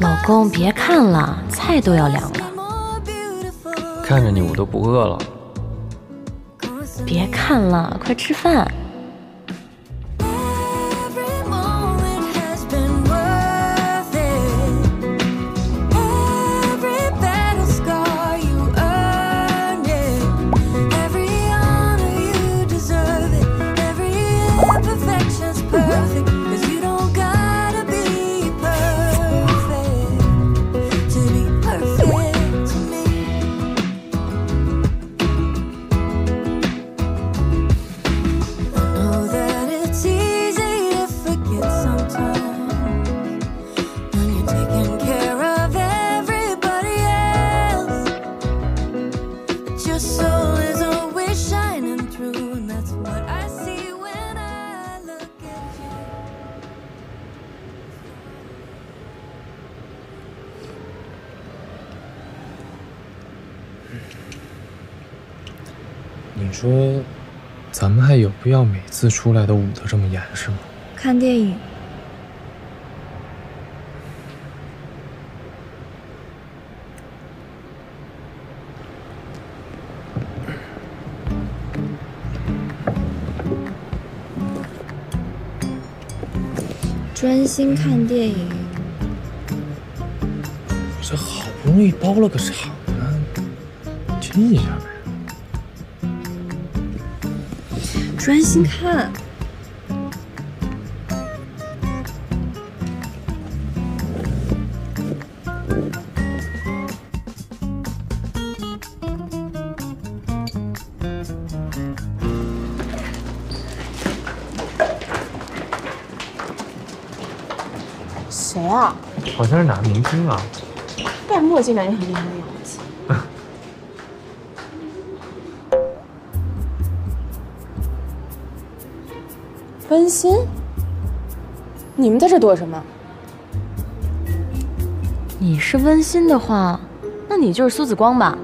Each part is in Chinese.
老公，别看了，菜都要凉了。看着你我都不饿了。别看了，快吃饭。你说，咱们还有必要每次出来都捂得这么严实吗？看电影。专心看电影。这好不容易包了个场呢，亲一下呗。专心看。谁啊？好像是哪个明星啊？戴墨镜感觉很厉害的样子。温馨，你们在这躲什么？你是温馨的话，那你就是苏子光吧？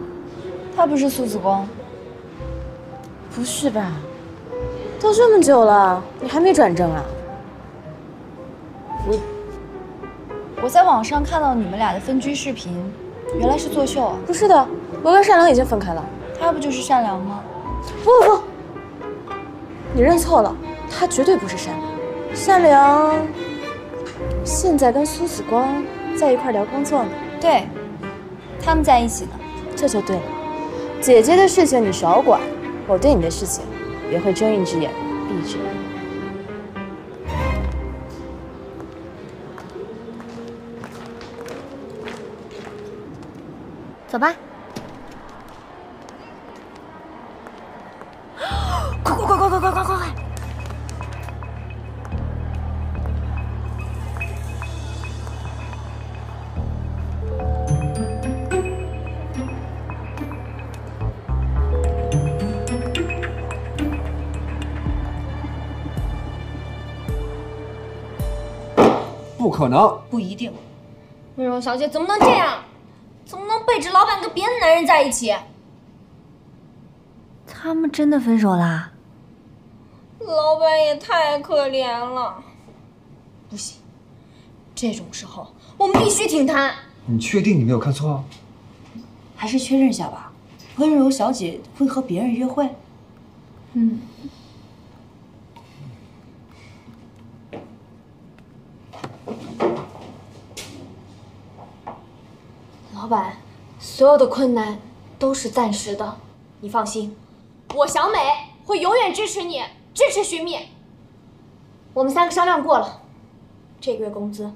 他不是苏子光。不是吧？都这么久了，你还没转正啊？我在网上看到你们俩的分居视频，原来是作秀啊！不是的，我跟善良已经分开了。他不就是善良吗？不，你认错了，他绝对不是善良。善良现在跟苏子光在一块聊工作呢。对，他们在一起呢。这就对了。姐姐的事情你少管，我对你的事情也会睁一只眼闭一只眼。走吧。快！不可能，不一定。温柔小姐怎么能这样？怎么能背着老板跟别的男人在一起？他们真的分手啦？老板也太可怜了。不行，这种时候我们必须挺他。你确定你没有看错啊？还是确认一下吧。温柔小姐会和别人约会？老板，所有的困难都是暂时的，你放心，我小美会永远支持你，支持徐宓。我们3个商量过了，这个月工资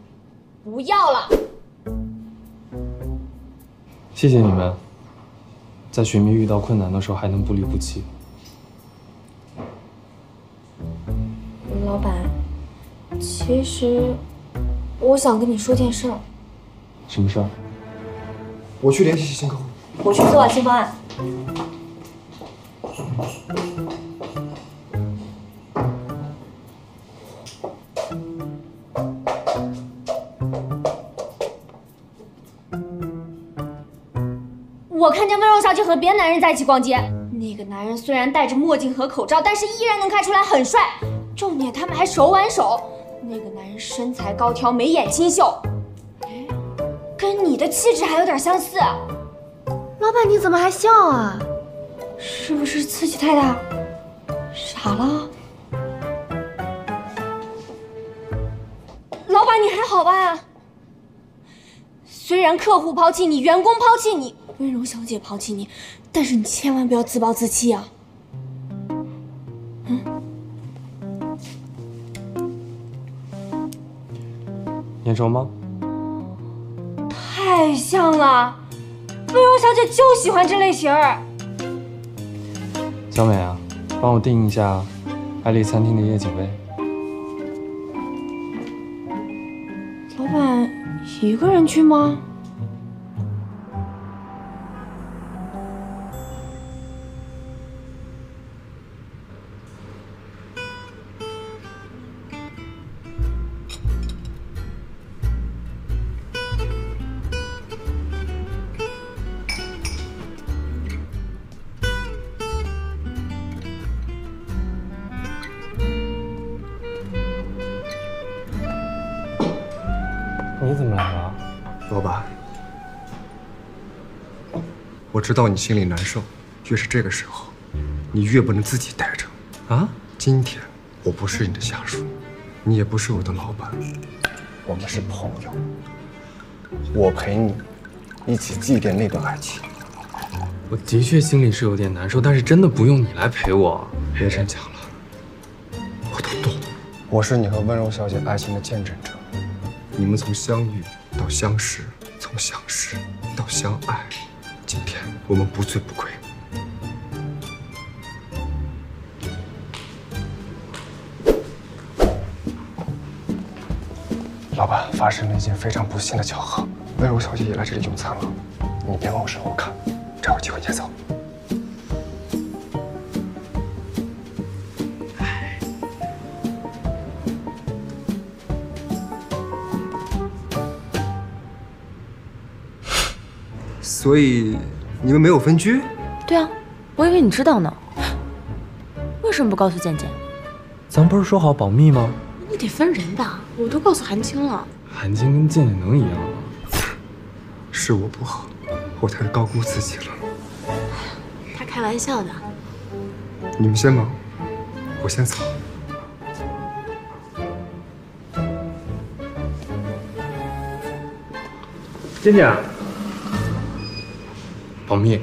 不要了。谢谢你们，在徐宓遇到困难的时候还能不离不弃。老板，其实我想跟你说件事儿。什么事儿？我去联系新客户。我去策划新方案。我看见温柔小姐和别的男人在一起逛街，那个男男人虽然戴着墨镜和口罩，但是依然能看出来很帅。重点他们还手挽手。那个男人身材高挑，眉眼清秀，哎，跟你的气质还有点相似。老板，你怎么还笑啊？是不是刺激太大？傻了？老板，你还好吧？虽然客户抛弃你，员工抛弃你，温柔小姐抛弃你，但是你千万不要自暴自弃啊！眼熟吗？太像了，温柔小姐就喜欢这类型儿。小美啊，帮我订一下爱丽餐厅的夜景位。老板一个人去吗？你怎么来了？老板，我知道你心里难受，越是这个时候，你越不能自己待着。啊？今天我不是你的下属，你也不是我的老板，我们是朋友。我陪你一起祭奠那段爱情。我的确心里是有点难受，但是真的不用你来陪我。别逞强了，我都懂。我是你和温柔小姐爱情的见证者。你们从相遇到相识，从相识到相爱，今天我们不醉不归。老板，发生了一件非常不幸的巧合，温柔小姐也来这里用餐了。你别往我身后看，找个机会你走。所以你们没有分居？对啊，我以为你知道呢。为什么不告诉健健？咱不是说好保密吗？你得分人的，我都告诉韩青了。韩青跟健健能一样吗？是我不好，我太高估自己了。他开玩笑的。你们先忙，我先走。健健，保密。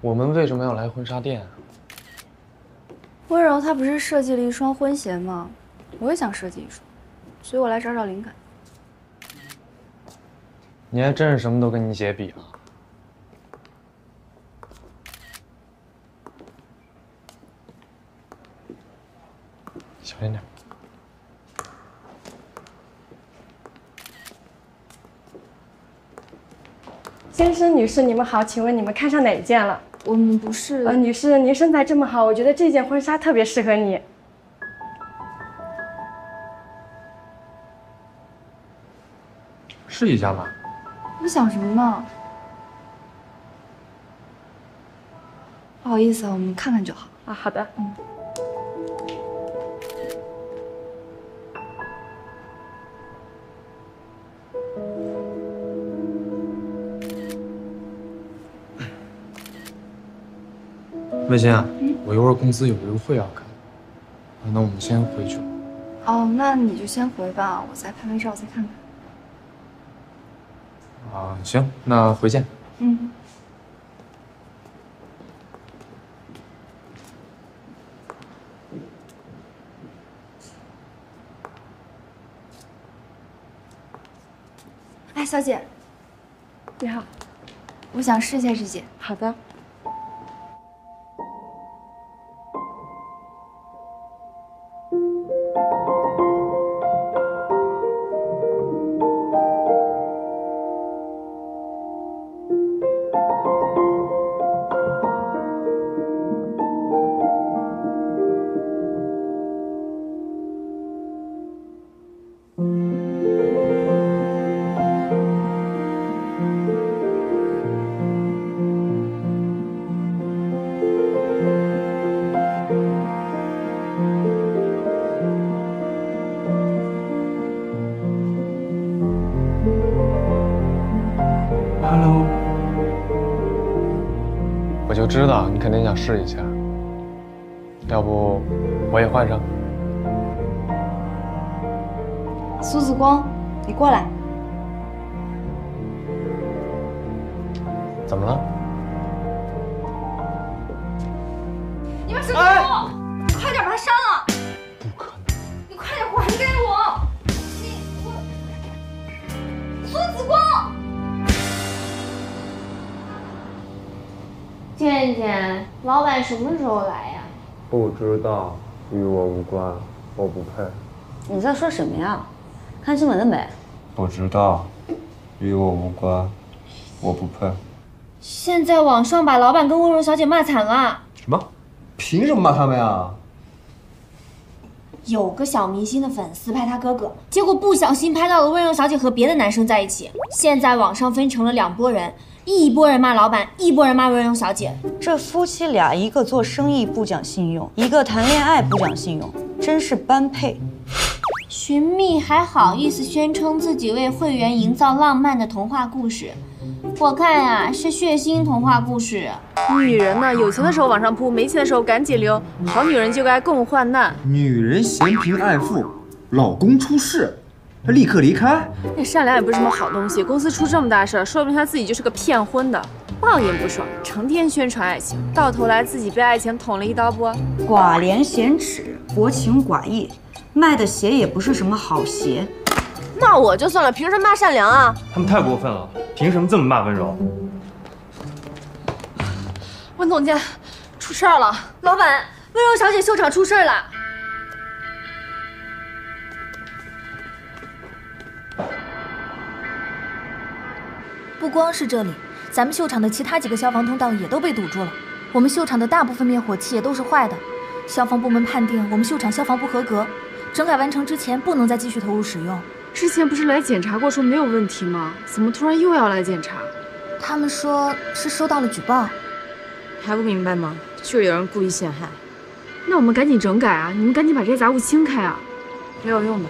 我们为什么要来婚纱店啊？温柔她不是设计了一双婚鞋吗？我也想设计一双，所以我来找找灵感。你还真是什么都跟你姐比啊！小心点。先生、女士，你们好，请问你们看上哪一件了？我们不是……女士，您身材这么好，我觉得这件婚纱特别适合你。试一下嘛。你想什么呢？不好意思啊，我们看看就好。啊，好的。魏欣啊，我一会儿公司有一个会要开，那我们先回去。哦，那你就先回吧，我再拍拍照，再看看。啊，行，那回见。嗯。哎，小姐，你好，我想试一下这件。好的。知道你肯定想试一下，要不我也换上？苏子光，你过来。怎么了？你把手给我！快点把他删了！不可能！你快点还给我！苏子光！健健，老板什么时候来呀？不知道，与我无关，我不配。你在说什么呀？看新闻了没？不知道，与我无关，我不配。现在网上把老板跟温柔小姐骂惨了。什么？凭什么骂他们呀？有个小明星的粉丝拍他哥哥，结果不小心拍到了温柔小姐和别的男生在一起。现在网上分成了2拨人，一拨人骂老板，一拨人骂温柔小姐。这夫妻俩，一个做生意不讲信用，一个谈恋爱不讲信用，真是般配。寻觅还好意思宣称自己为会员营造浪漫的童话故事，我看呀是血腥童话故事。女人呢，有钱的时候往上扑，没钱的时候赶紧溜。好女人就该共患难。女人嫌贫爱富，老公出事，她立刻离开。那善良也不是什么好东西，公司出这么大事儿，说不定她自己就是个骗婚的，暴饮不爽，成天宣传爱情，到头来自己被爱情捅了一刀不？寡廉鲜耻，薄情寡义，卖的鞋也不是什么好鞋。骂我就算了，凭什么骂善良啊？他们太过分了，凭什么这么骂温柔？温总监，出事儿了！老板，温柔小姐秀场出事了。不光是这里，咱们秀场的其他几个消防通道也都被堵住了。我们秀场的大部分灭火器也都是坏的，消防部门判定我们秀场消防不合格，整改完成之前不能再继续投入使用。之前不是来检查过说没有问题吗？怎么突然又要来检查？他们说是收到了举报。还不明白吗？就是有人故意陷害。那我们赶紧整改啊！你们赶紧把这些杂物清开啊！没有用的，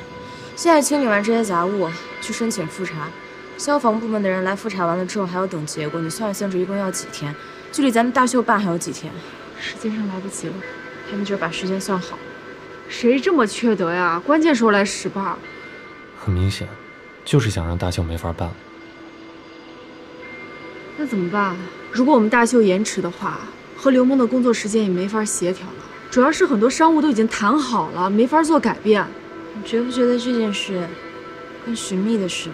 现在清理完这些杂物，去申请复查。消防部门的人来复查完了之后还要等结果，你算一算这一共要几天？距离咱们大秀办还有几天？时间上来不及了，他们就是把时间算好。谁这么缺德呀？关键时候来使绊。很明显，就是想让大秀没法办。那怎么办？如果我们大秀延迟的话，和刘梦的工作时间也没法协调了。主要是很多商务都已经谈好了，没法做改变。你觉不觉得这件事跟寻觅的事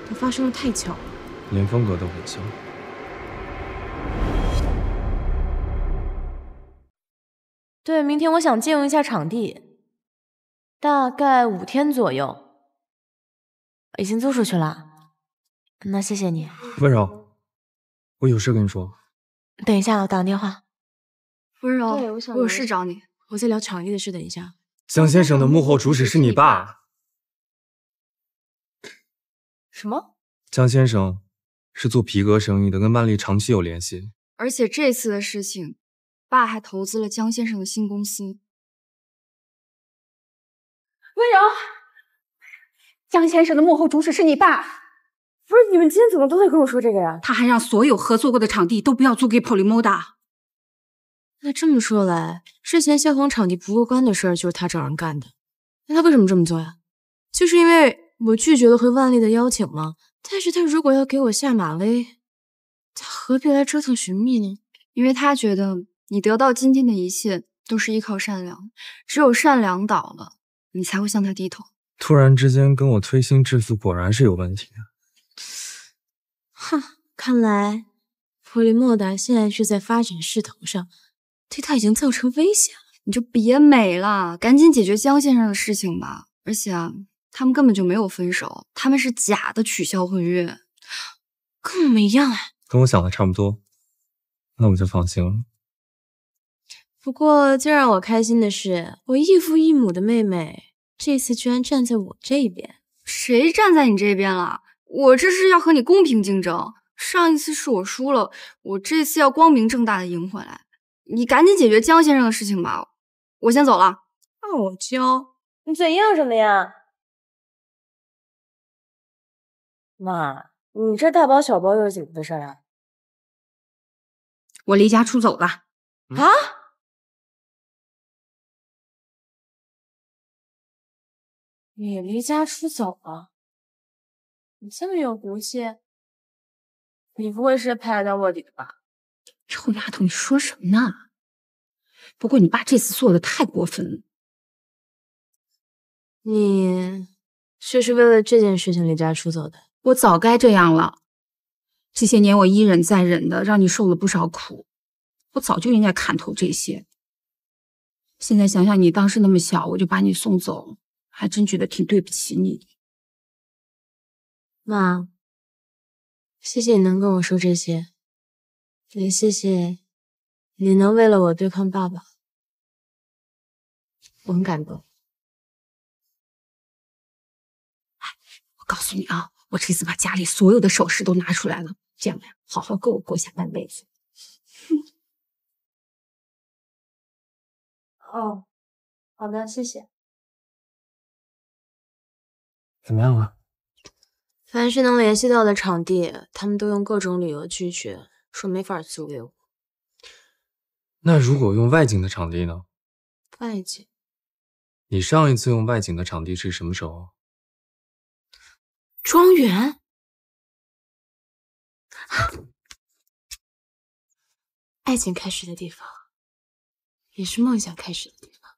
都发生的太巧了？连风格都很像。对，明天我想借用一下场地，大概5天左右，已经租出去了。那谢谢你，温柔，我有事跟你说。等一下，我打个电话。温柔，对，我有事找你。我在聊场地的事，等一下。江先生的幕后主使是你爸。什么？江先生是做皮革生意的，跟万丽长期有联系。而且这次的事情，爸还投资了江先生的新公司。温柔，江先生的幕后主使是你爸。不是，你们今天怎么都在跟我说这个呀？他还让所有合作过的场地都不要租给 Polymoda。那这么说来，之前消防场地不过关的事儿就是他找人干的。那他为什么这么做呀？就是因为我拒绝了回万丽的邀请吗？但是他如果要给我下马威，他何必来折腾寻觅呢？因为他觉得你得到今天的一切都是依靠善良，只有善良倒了，你才会向他低头。突然之间跟我推心置腹，果然是有问题的。哼，看来普利莫达现在是在发展势头上，对他已经造成威胁了。你就别美了，赶紧解决江先生的事情吧。而且啊，他们根本就没有分手，他们是假的取消婚约，跟我们一样啊。跟我想的差不多，那我就放心了。不过最让我开心的是，我异父异母的妹妹这次居然站在我这边。谁站在你这边了？我这是要和你公平竞争，上一次是我输了，我这次要光明正大的赢回来。你赶紧解决江先生的事情吧，我先走了。傲娇，你嘴硬什么呀？妈，你这大包小包又是怎么回事啊？我离家出走了。啊？你离家出走了？你这么有骨气，你不会是派来当卧底的吧？臭丫头，你说什么呢？不过你爸这次做的太过分了。你就是为了这件事情离家出走的？我早该这样了。这些年我一忍再忍的，让你受了不少苦。我早就应该看透这些。现在想想你当时那么小，我就把你送走，还真觉得挺对不起你的。妈，谢谢你能跟我说这些，也谢谢你能为了我对抗爸爸，我很感动。我告诉你啊，我这次把家里所有的首饰都拿出来了，这样呀，好好跟我过下半辈子。哦，好的，谢谢。怎么样啊？凡是能联系到的场地，他们都用各种理由拒绝，说没法租给我。那如果用外景的场地呢？外景？你上一次用外景的场地是什么时候？庄园？爱情开始的地方，也是梦想开始的地方。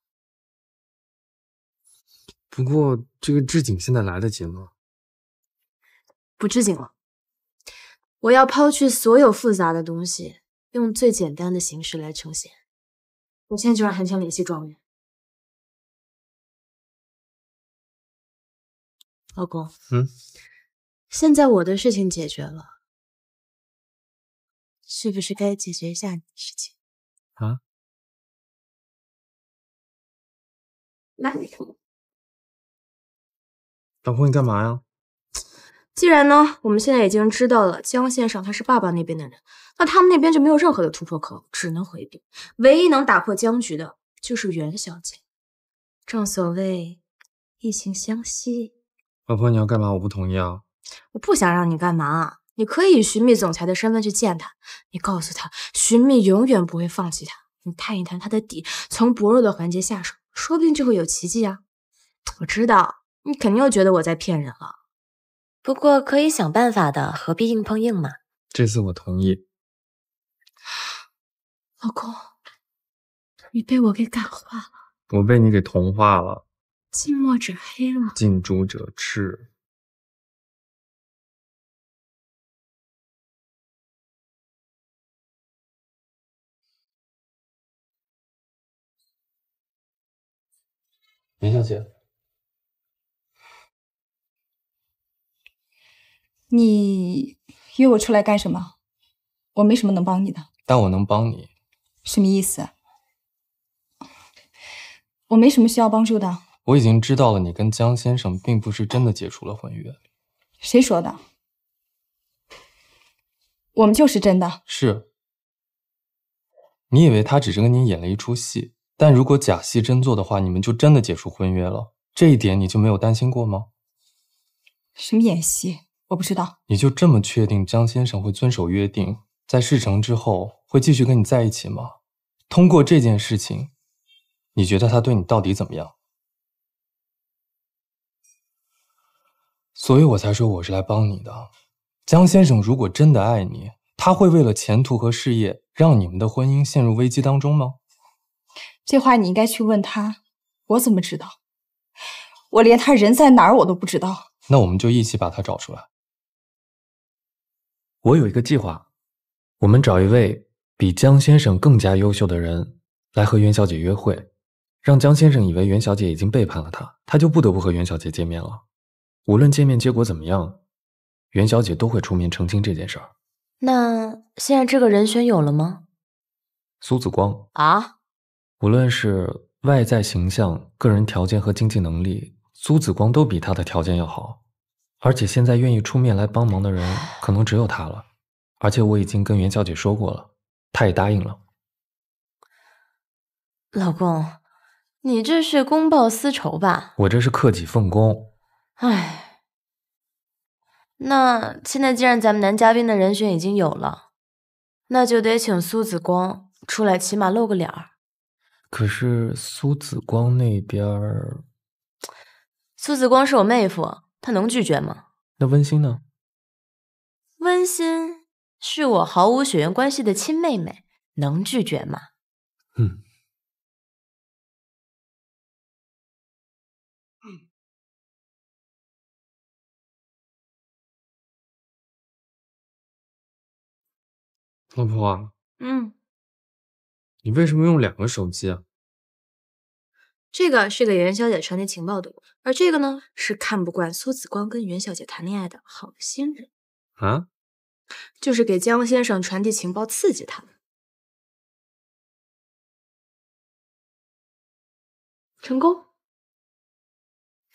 不过这个置景现在来得及吗？不置景了，我要抛去所有复杂的东西，用最简单的形式来呈现。我现在就让韩强联系庄园。老公，现在我的事情解决了，是不是该解决一下你的事情啊？那你看，老婆，你干嘛呀？既然呢，我们现在已经知道了江先生他是爸爸那边的人，那他们那边就没有任何的突破口，只能回避。唯一能打破僵局的就是袁小姐。正所谓异性相吸。老婆，你要干嘛？我不同意啊！我不想让你干嘛，你可以以寻觅总裁的身份去见他，你告诉他寻觅永远不会放弃他，你探一探他的底，从薄弱的环节下手，说不定就会有奇迹啊！我知道你肯定又觉得我在骗人了，不过可以想办法的，何必硬碰硬嘛？这次我同意。老公，你被我给感化了，我被你给同化了。近墨者黑了，近朱者赤。袁小姐，你约我出来干什么？我没什么能帮你的。但我能帮你。什么意思？我没什么需要帮助的。我已经知道了，你跟江先生并不是真的解除了婚约。谁说的？我们就是真的。是。你以为他只是跟你演了一出戏，但如果假戏真做的话，你们就真的解除婚约了。这一点你就没有担心过吗？什么演戏？我不知道。你就这么确定江先生会遵守约定，在事成之后会继续跟你在一起吗？通过这件事情，你觉得他对你到底怎么样？所以我才说我是来帮你的。江先生如果真的爱你，他会为了前途和事业让你们的婚姻陷入危机当中吗？这话你应该去问他，我怎么知道？我连他人在哪儿我都不知道。那我们就一起把他找出来。我有一个计划，我们找一位比江先生更加优秀的人来和袁小姐约会，让江先生以为袁小姐已经背叛了他，他就不得不和袁小姐见面了。无论见面结果怎么样，袁小姐都会出面澄清这件事儿。那现在这个人选有了吗？苏子光啊？无论是外在形象、个人条件和经济能力，苏子光都比他的条件要好。而且现在愿意出面来帮忙的人可能只有他了。而且我已经跟袁小姐说过了，她也答应了。老公，你这是公报私仇吧？我这是克己奉公。唉，那现在既然咱们男嘉宾的人选已经有了，那就得请苏子光出来，起码露个脸儿。可是苏子光那边儿，苏子光是我妹夫，他能拒绝吗？那温馨呢？温馨是我毫无血缘关系的亲妹妹，能拒绝吗？老婆，你为什么用2个手机啊？这个是给袁小姐传递情报的，而这个呢，是看不惯苏子光跟袁小姐谈恋爱的好心人啊，就是给江先生传递情报，刺激他。成功，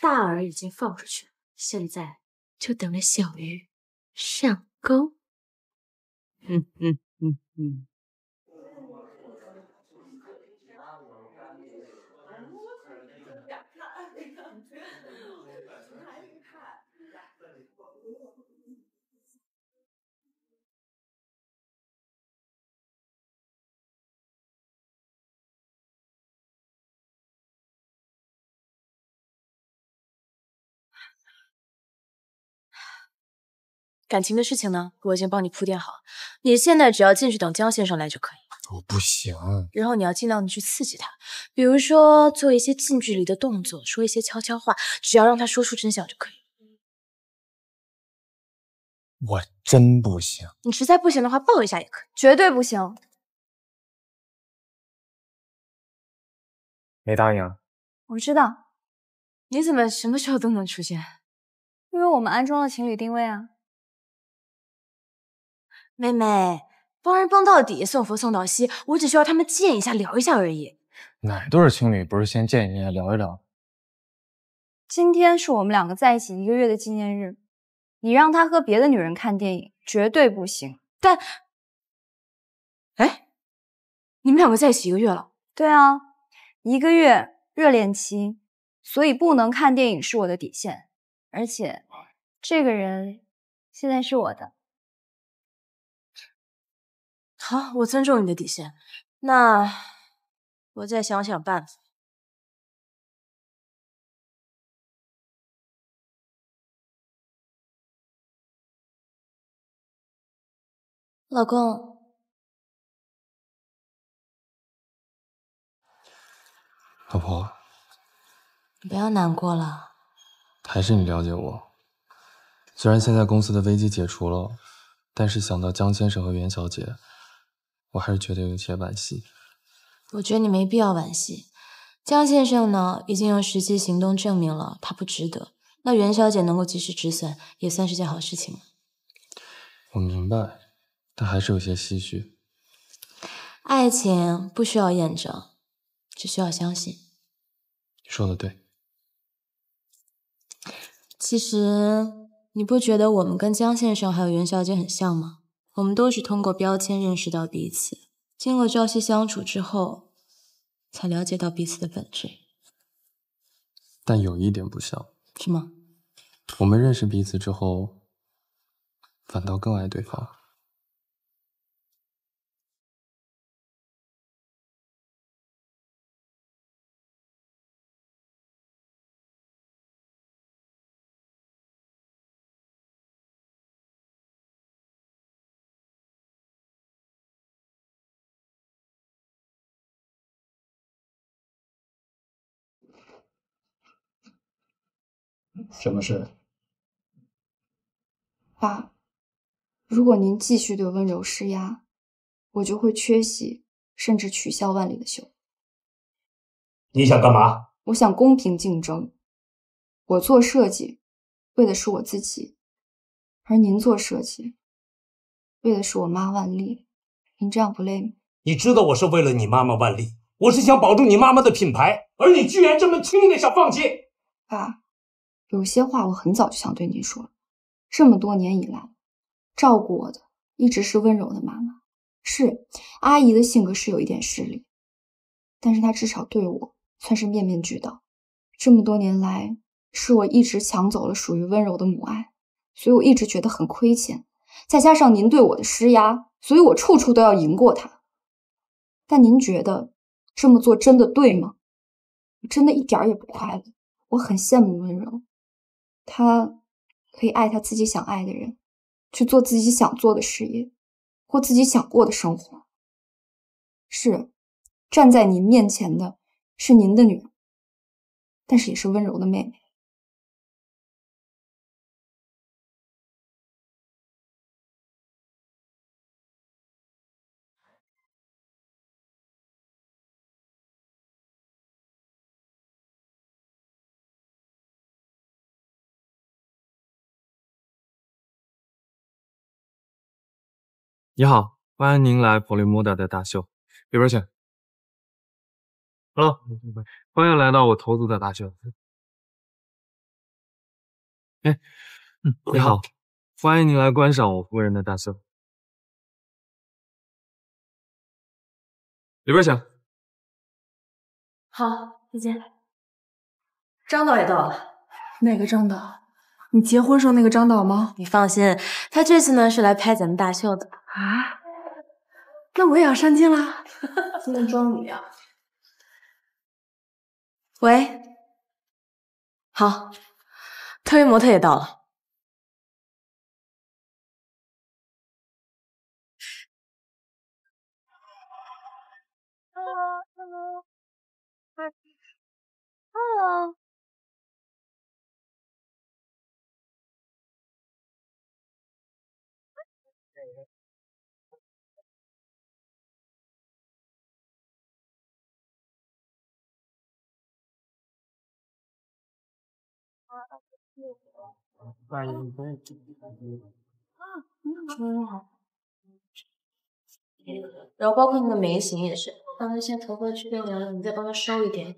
大饵已经放出去了，现在就等着小鱼上钩。感情的事情呢，我已经帮你铺垫好，你现在只要进去等江先生来就可以。我不行。然后你要尽量的去刺激他，比如说做一些近距离的动作，说一些悄悄话，只要让他说出真相就可以。我真不行。你实在不行的话，抱一下也可以。绝对不行。没答应。我知道。你怎么什么时候都能出现？因为我们安装了情侣定位啊。妹妹，帮人帮到底，送佛送到西，我只需要他们见一下聊一下而已。哪对情侣不是先见一下聊一聊？今天是我们2个在一起1个月的纪念日，你让他和别的女人看电影绝对不行。但，哎，你们2个在一起1个月了？对啊，1个月热恋期，所以不能看电影是我的底线。而且，这个人现在是我的。好，我尊重你的底线。那我再想想办法。老公，老婆，你不要难过了。还是你了解我。虽然现在公司的危机解除了，但是想到江先生和袁小姐，我还是觉得有些惋惜。我觉得你没必要惋惜。江先生呢，已经用实际行动证明了他不值得。那袁小姐能够及时止损，也算是件好事情了。我明白，但还是有些唏嘘。爱情不需要验证，只需要相信。你说的对。其实，你不觉得我们跟江先生还有袁小姐很像吗？我们都是通过标签认识到彼此，经过朝夕相处之后，才了解到彼此的本质。但有一点不像。什么？我们认识彼此之后，反倒更爱对方。什么事？爸，如果您继续对温柔施压，我就会缺席，甚至取消万里的秀。你想干嘛？我想公平竞争。我做设计，为的是我自己，而您做设计，为的是我妈万丽。您这样不累吗？你知道我是为了你妈妈万丽，我是想保住你妈妈的品牌，而你居然这么轻易的想放弃。爸，有些话我很早就想对您说了。这么多年以来，照顾我的一直是温柔的妈妈。是，阿姨的性格是有一点势利，但是她至少对我算是面面俱到。这么多年来，是我一直抢走了属于温柔的母爱，所以我一直觉得很亏欠，再加上您对我的施压，所以我处处都要赢过他。但您觉得这么做真的对吗？我真的一点儿也不快乐。我很羡慕温柔，她可以爱她自己想爱的人，去做自己想做的事业，过自己想过的生活。是，站在您面前的是您的女儿，但是也是温柔的妹妹。你好，欢迎您来普利莫达的大秀，里边请。Hello，欢迎来到我投资的大秀。哎，你好，欢迎您来观赏我夫人的大秀，里边请。好，再见。张导也到了。哪个张导？你结婚时候那个张导吗？你放心，他这次呢是来拍咱们大秀的。啊？那我也要上镜啦！今天妆怎么样？喂，好，特约模特也到了。Hello。好。然后包括那个眉形也是，让他先头发去掉了，你再帮他收一点。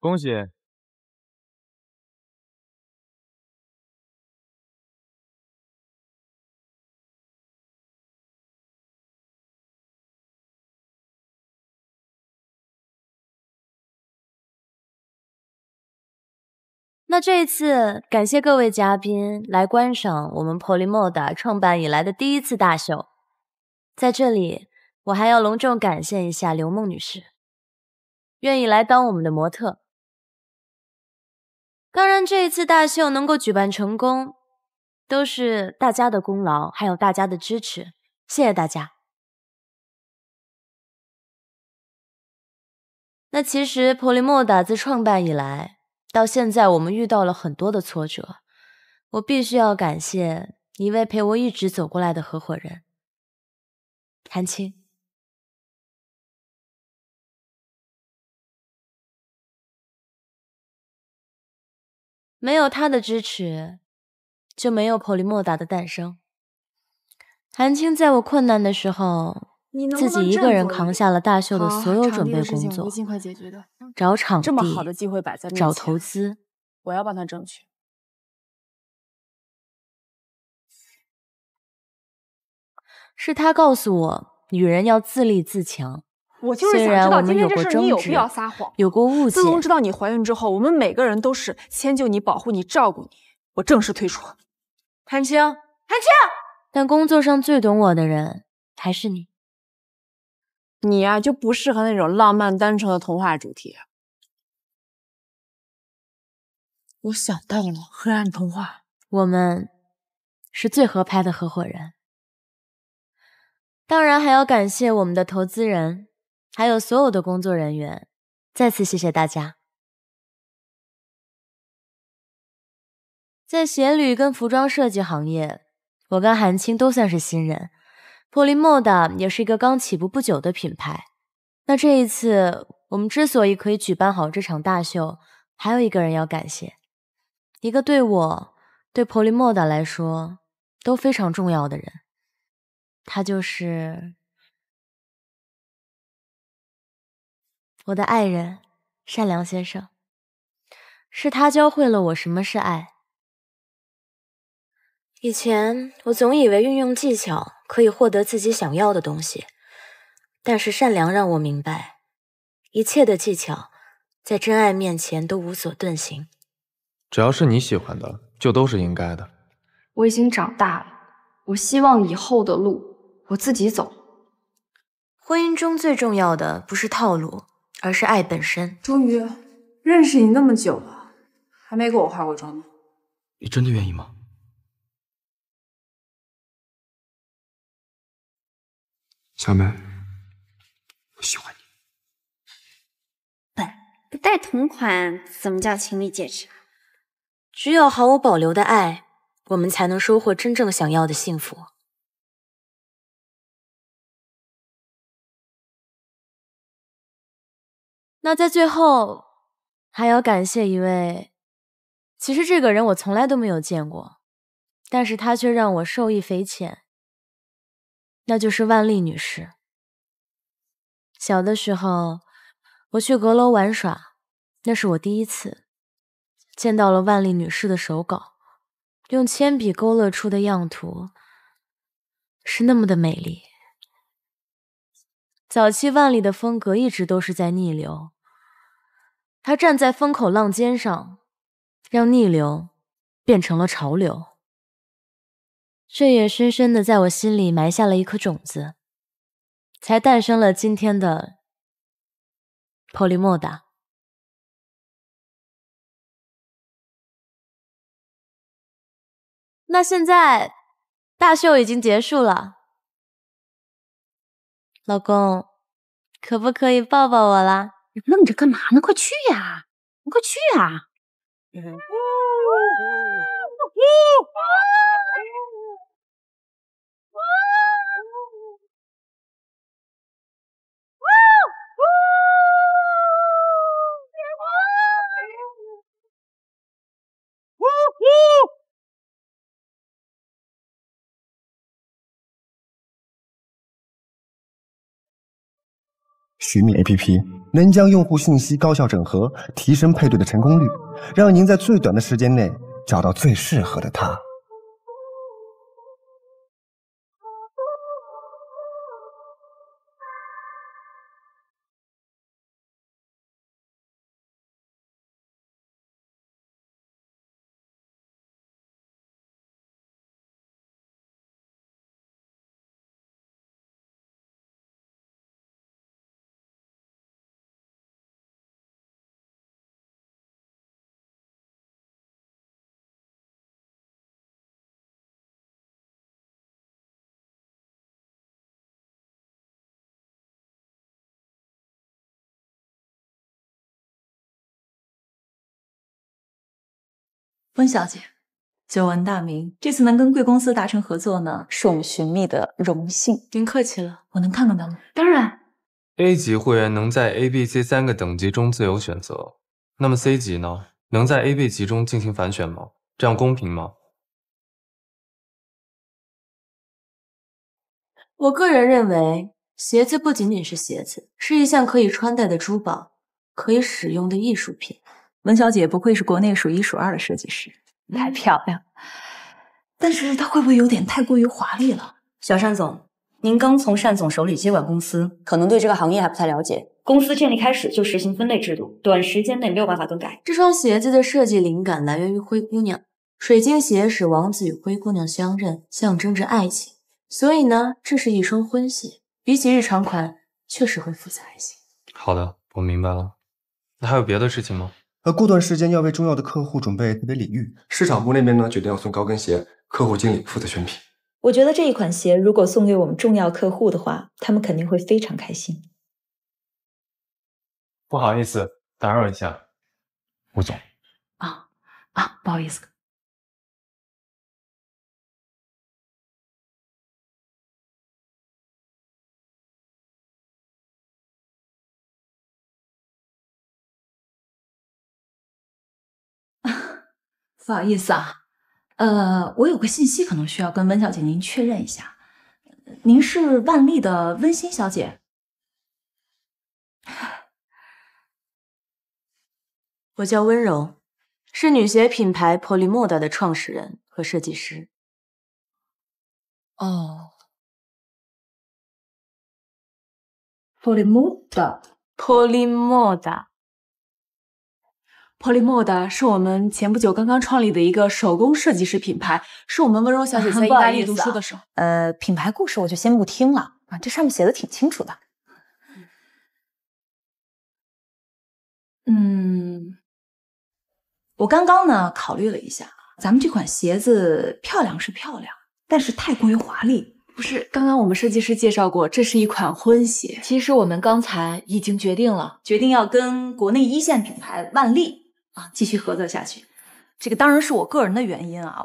恭喜！那这一次，感谢各位嘉宾来观赏我们 Polymoda 创办以来的第一次大秀。在这里，我还要隆重感谢一下刘梦女士，愿意来当我们的模特。当然，这一次大秀能够举办成功，都是大家的功劳，还有大家的支持，谢谢大家。那其实 Polymoda 自创办以来，到现在我们遇到了很多的挫折，我必须要感谢一位陪我一直走过来的合伙人，韩青。没有他的支持，就没有普利莫达的诞生。韩青在我困难的时候，自己一个人扛下了大秀的所有准备工作，尽快解决的。找场地，这么好的机会摆在面前，找投资，我要帮他争取。是他告诉我，女人要自立自强。我就是想知道今天这事你有必要撒谎，有过误解。自从知道你怀孕之后，我们每个人都是迁就你、保护你、照顾你。我正式退出。韩青，韩青。但工作上最懂我的人还是你。你呀，就不适合那种浪漫单纯的童话主题。我想到了黑暗童话。我们是最合拍的合伙人。当然还要感谢我们的投资人，还有所有的工作人员，再次谢谢大家。在鞋履跟服装设计行业，我跟韩青都算是新人。Polymoda 也是一个刚起步不久的品牌。那这一次我们之所以可以举办好这场大秀，还有一个人要感谢，一个对我、对 Polymoda 来说都非常重要的人，他就是我的爱人善良先生。是他教会了我什么是爱。以前我总以为运用技巧可以获得自己想要的东西，但是善良让我明白，一切的技巧在真爱面前都无所遁形。只要是你喜欢的，就都是应该的。我已经长大了，我希望以后的路我自己走。婚姻中最重要的不是套路，而是爱本身。终于认识你那么久了，还没给我化过妆呢。你真的愿意吗？小美，我喜欢你。不带同款怎么叫情侣戒指？只有毫无保留的爱，我们才能收获真正想要的幸福。那在最后，还要感谢一位，其实这个人我从来都没有见过，但是他却让我受益匪浅，那就是万丽女士。小的时候，我去阁楼玩耍，那是我第一次见到了万丽女士的手稿，用铅笔勾勒出的样图是那么的美丽。早期万丽的风格一直都是在逆流，她站在风口浪尖上，让逆流变成了潮流。这也深深地在我心里埋下了一颗种子，才诞生了今天的 Polymoda。那现在大秀已经结束了，老公，可不可以抱抱我啦？你愣着干嘛呢？快去呀！快去呀！寻觅 APP 能将用户信息高效整合，提升配对的成功率，让您在最短的时间内找到最适合的他。温小姐，久闻大名，这次能跟贵公司达成合作呢，是我们寻觅的荣幸。您客气了，我能看看他吗？当然。A 级会员能在 A、B、C 3个等级中自由选择，那么 C 级呢？能在 A、B 级中进行反选吗？这样公平吗？我个人认为，鞋子不仅仅是鞋子，是一项可以穿戴的珠宝，可以使用的艺术品。文小姐不愧是国内数一数二的设计师，太漂亮。但是她会不会有点太过于华丽了？小单总，您刚从单总手里接管公司，可能对这个行业还不太了解。公司建立开始就实行分类制度，短时间内没有办法更改。这双鞋子的设计灵感来源于灰姑娘，水晶鞋使王子与灰姑娘相认，象征着爱情。所以呢，这是一双婚鞋，比起日常款，确实会复杂一些。好的，我明白了。那还有别的事情吗？过段时间要为重要的客户准备特别礼遇，市场部那边呢决定要送高跟鞋，客户经理负责选品。我觉得这一款鞋如果送给我们重要客户的话，他们肯定会非常开心。不好意思，打扰一下，吴总。不好意思。不好意思啊，我有个信息可能需要跟温小姐您确认一下，您是万丽的温馨小姐？我叫温柔，是女鞋品牌 Polymoda 的创始人和设计师。哦 Polymoda 是我们前不久刚刚创立的一个手工设计师品牌，是我们温柔小姐在意大利读书的时候。品牌故事我就先不听了啊，这上面写的挺清楚的。我刚刚呢考虑了一下，咱们这款鞋子漂亮是漂亮，但是太过于华丽。不是，刚刚我们设计师介绍过，这是一款婚鞋。其实我们刚才已经决定要跟国内一线品牌万丽继续合作下去。这个当然是我个人的原因啊，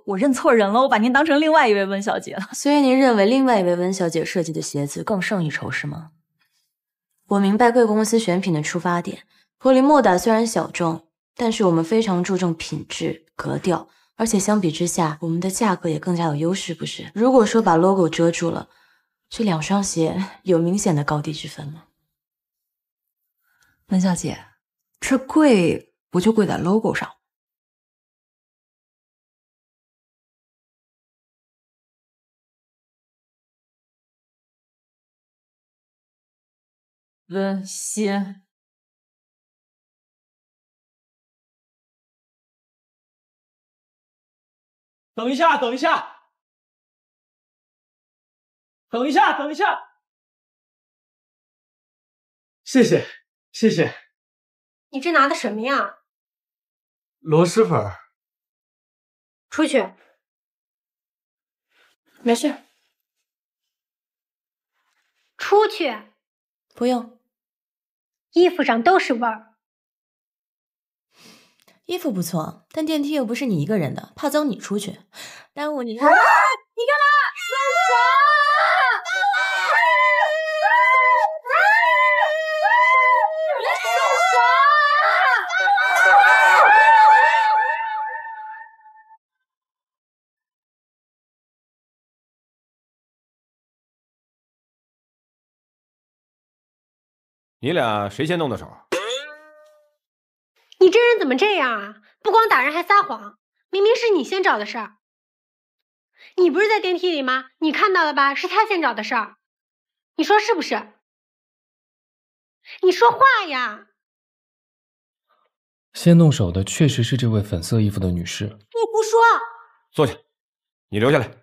我认错人了，我把您当成另外一位温小姐了。所以您认为另外一位温小姐设计的鞋子更胜一筹是吗？我明白贵公司选品的出发点。Polymoda虽然小众，但是我们非常注重品质、格调，而且相比之下，我们的价格也更加有优势，不是？如果说把 logo 遮住了，这两双鞋有明显的高低之分吗？温小姐，这贵不就贵在 logo 上？温馨。等一下，等一下，等一下，等一下，谢谢，谢谢。你这拿的什么呀？螺蛳粉。出去。没事。出去。不用。衣服上都是味儿。衣服不错，但电梯又不是你一个人的，怕遭你出去，耽误你。你干嘛？松手！你俩谁先动的手？你这人怎么这样啊？不光打人还撒谎，明明是你先找的事儿。你不是在电梯里吗？你看到了吧？是他先找的事儿，你说是不是？你说话呀！先动手的确实是这位粉色衣服的女士。你不说。坐下，你留下来。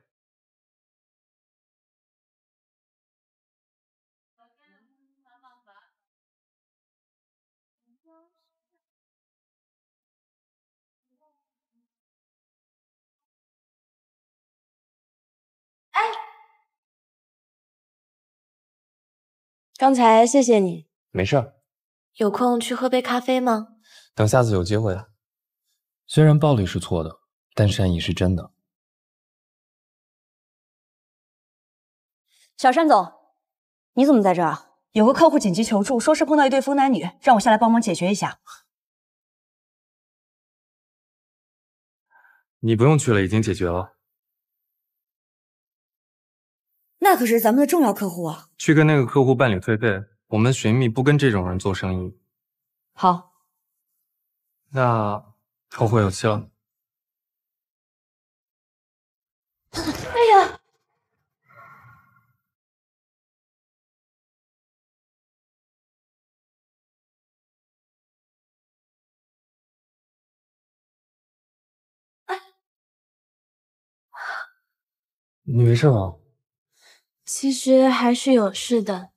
刚才谢谢你。没事。有空去喝杯咖啡吗？等下次有机会。虽然暴力是错的，但善意是真的。小单总，你怎么在这儿？有个客户紧急求助，说是碰到一对疯男女，让我下来帮忙解决一下。你不用去了，已经解决了。那可是咱们的重要客户啊！去跟那个客户办理退费，我们寻觅不跟这种人做生意。好，那后会有期了。哎呀！你没事吧？其实还是有事的。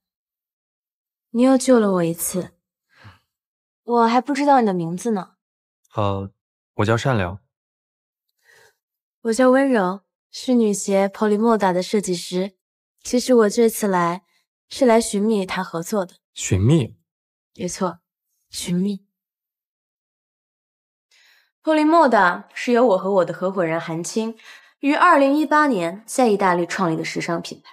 你又救了我一次，我还不知道你的名字呢。我叫善良。我叫温柔，是女鞋 Polymoda 的设计师。其实我这次来是来寻觅谈合作的。寻觅？没错，寻觅。Polymoda 是由我和我的合伙人韩青于2018年在意大利创立的时尚品牌，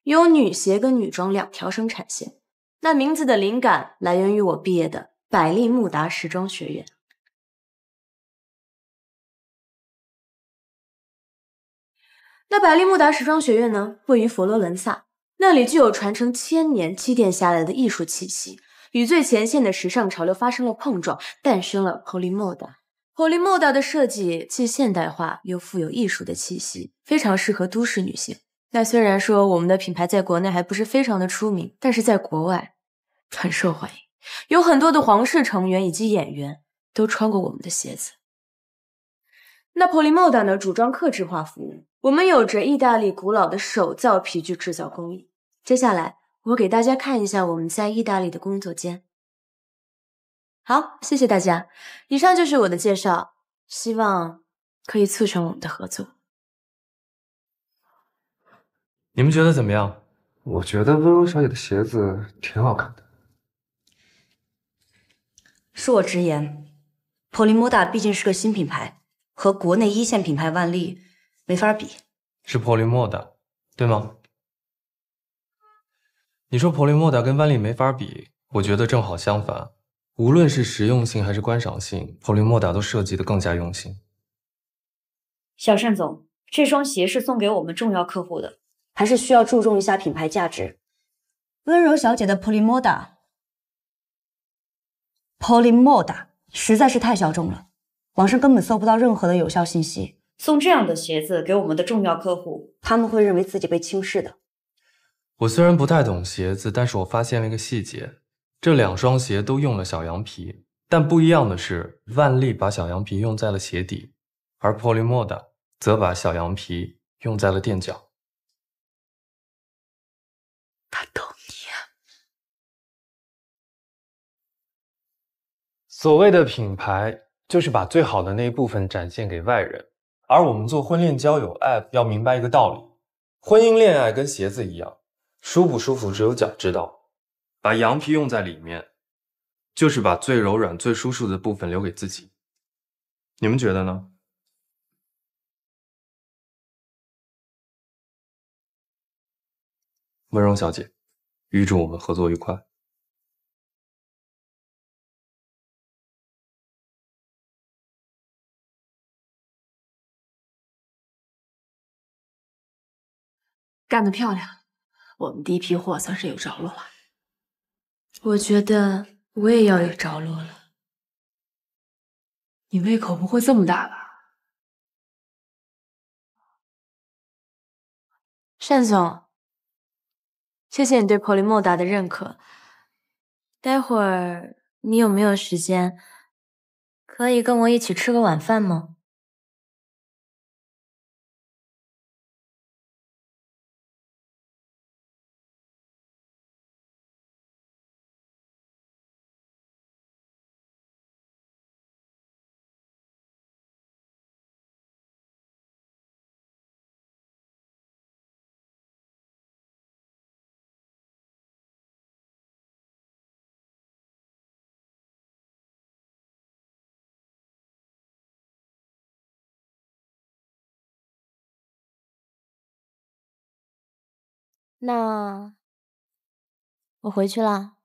有女鞋跟女装2条生产线。那名字的灵感来源于我毕业的百利慕达时装学院。那百利慕达时装学院呢，位于佛罗伦萨，那里具有传承1000年积淀下来的艺术气息，与最前线的时尚潮流发生了碰撞，诞生了 Polymoda。Polymoda 的设计既现代化又富有艺术的气息，非常适合都市女性。那虽然说我们的品牌在国内还不是非常的出名，但是在国外很受欢迎，有很多的皇室成员以及演员都穿过我们的鞋子。那 Polymoda 呢，主张客制化服务，我们有着意大利古老的手造皮具制造工艺。接下来我给大家看一下我们在意大利的工作间。好，谢谢大家，以上就是我的介绍，希望可以促成我们的合作。你们觉得怎么样？我觉得温柔小姐的鞋子挺好看的。恕我直言，Polymoda 毕竟是个新品牌，和国内1线品牌万利没法比。是 Polymoda， 对吗？你说 Polymoda 跟万利没法比，我觉得正好相反。无论是实用性还是观赏性 ，Polymoda 都设计得更加用心。小单总，这双鞋是送给我们重要客户的，还是需要注重一下品牌价值。温柔小姐的 Polymoda 实在是太小众了，网上根本搜不到任何的有效信息。送这样的鞋子给我们的重要客户，他们会认为自己被轻视的。我虽然不太懂鞋子，但是我发现了一个细节，这2双鞋都用了小羊皮，但不一样的是，万利把小羊皮用在了鞋底，而 Polymoda 则把小羊皮用在了垫脚。他懂你啊。所谓的品牌，就是把最好的那一部分展现给外人。而我们做婚恋交友 App 要明白一个道理，婚姻恋爱跟鞋子一样，舒不舒服只有脚知道。把羊皮用在里面，就是把最柔软最舒适的部分留给自己。你们觉得呢？温柔小姐，预祝我们合作愉快。干得漂亮，我们第一批货算是有着落了。我觉得我也要有着落了。你胃口不会这么大吧？单总，谢谢你对 Polymoda 的认可。待会儿你有没有时间，可以跟我一起吃个晚饭吗？那我回去啦。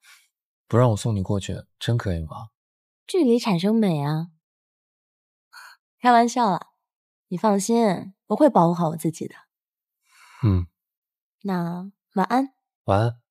不让我送你过去，真可以吗？距离产生美啊。开玩笑啦。你放心，我会保护好我自己的。嗯，那晚安。晚安。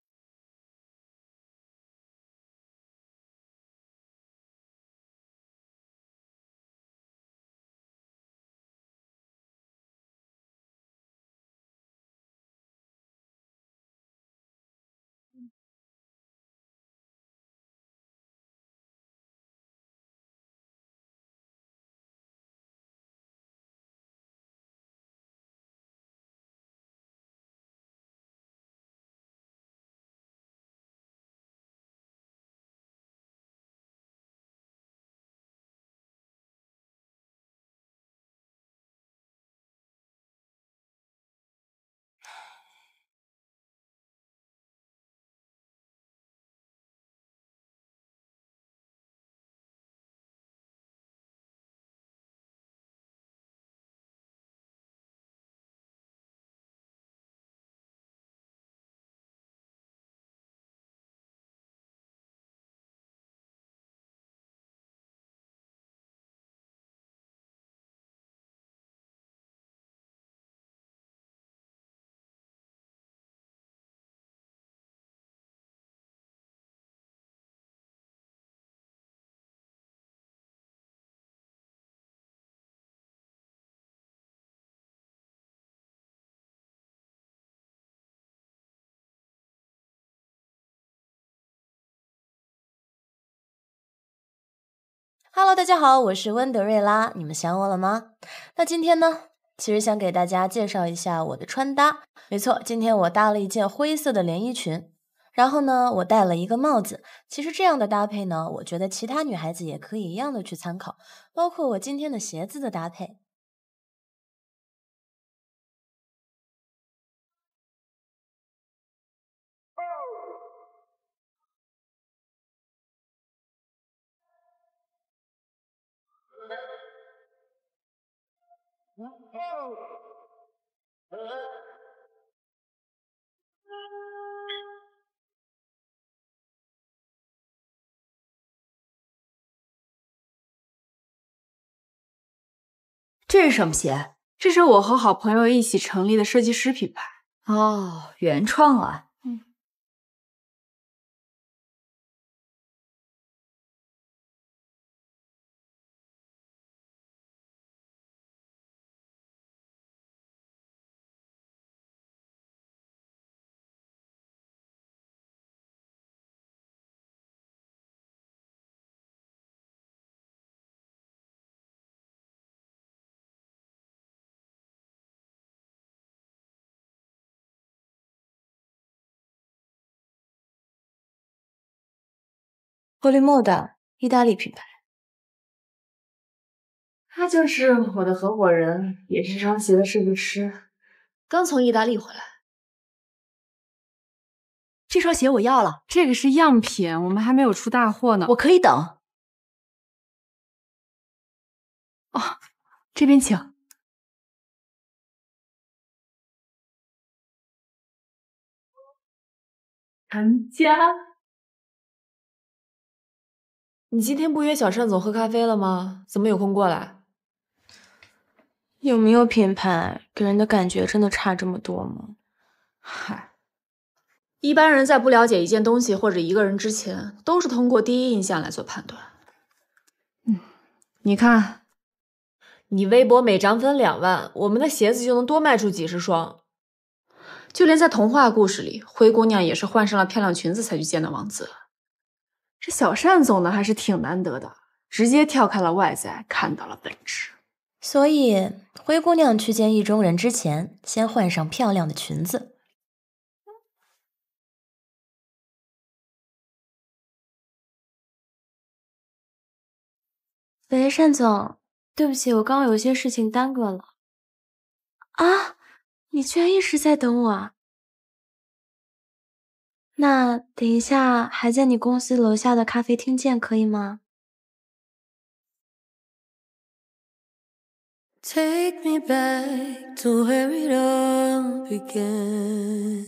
Hello， 大家好，我是温德瑞拉，你们想我了吗？那今天呢，其实想给大家介绍一下我的穿搭。没错，今天我搭了一件灰色的连衣裙，然后呢，我戴了一个帽子。其实这样的搭配呢，我觉得其他女孩子也可以一样的去参考，包括我今天的鞋子的搭配。这是什么鞋？这是我和好朋友一起成立的设计师品牌。哦，原创啊。霍利莫的意大利品牌。他就是我的合伙人，也是这双鞋的设计师，刚从意大利回来。这双鞋我要了，这个是样品，我们还没有出大货呢。我可以等。哦，这边请。陈家，你今天不约小单总喝咖啡了吗？怎么有空过来？有没有品牌给人的感觉真的差这么多吗？嗨，一般人在不了解一件东西或者一个人之前，都是通过第一印象来做判断。你看，你微博每涨粉2万，我们的鞋子就能多卖出几十双。就连在童话故事里，灰姑娘也是换上了漂亮裙子才去见的王子。这小单总呢，还是挺难得的，直接跳开了外在，看到了本质。所以，灰姑娘去见意中人之前，先换上漂亮的裙子。喂，单总，对不起，我刚刚有些事情耽搁了。啊，你居然一直在等我啊？那等一下还在你公司楼下的咖啡厅见，可以吗？ Take me back to where it all began.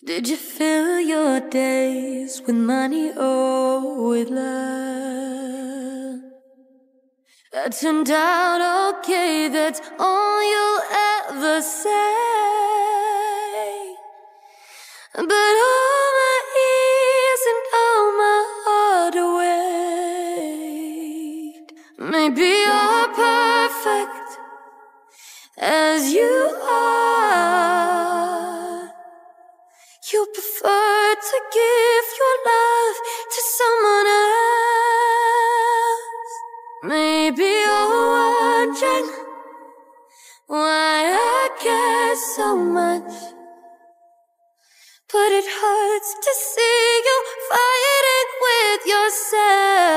Did you fill your days with money or with love? That turned out okay, that's all you'll ever say. But all my ears and all my heart await. Maybe you're perfect as you are. You prefer to give your love to someone else. Maybe you're wondering why I care so much. But it hurts to see you fighting with yourself.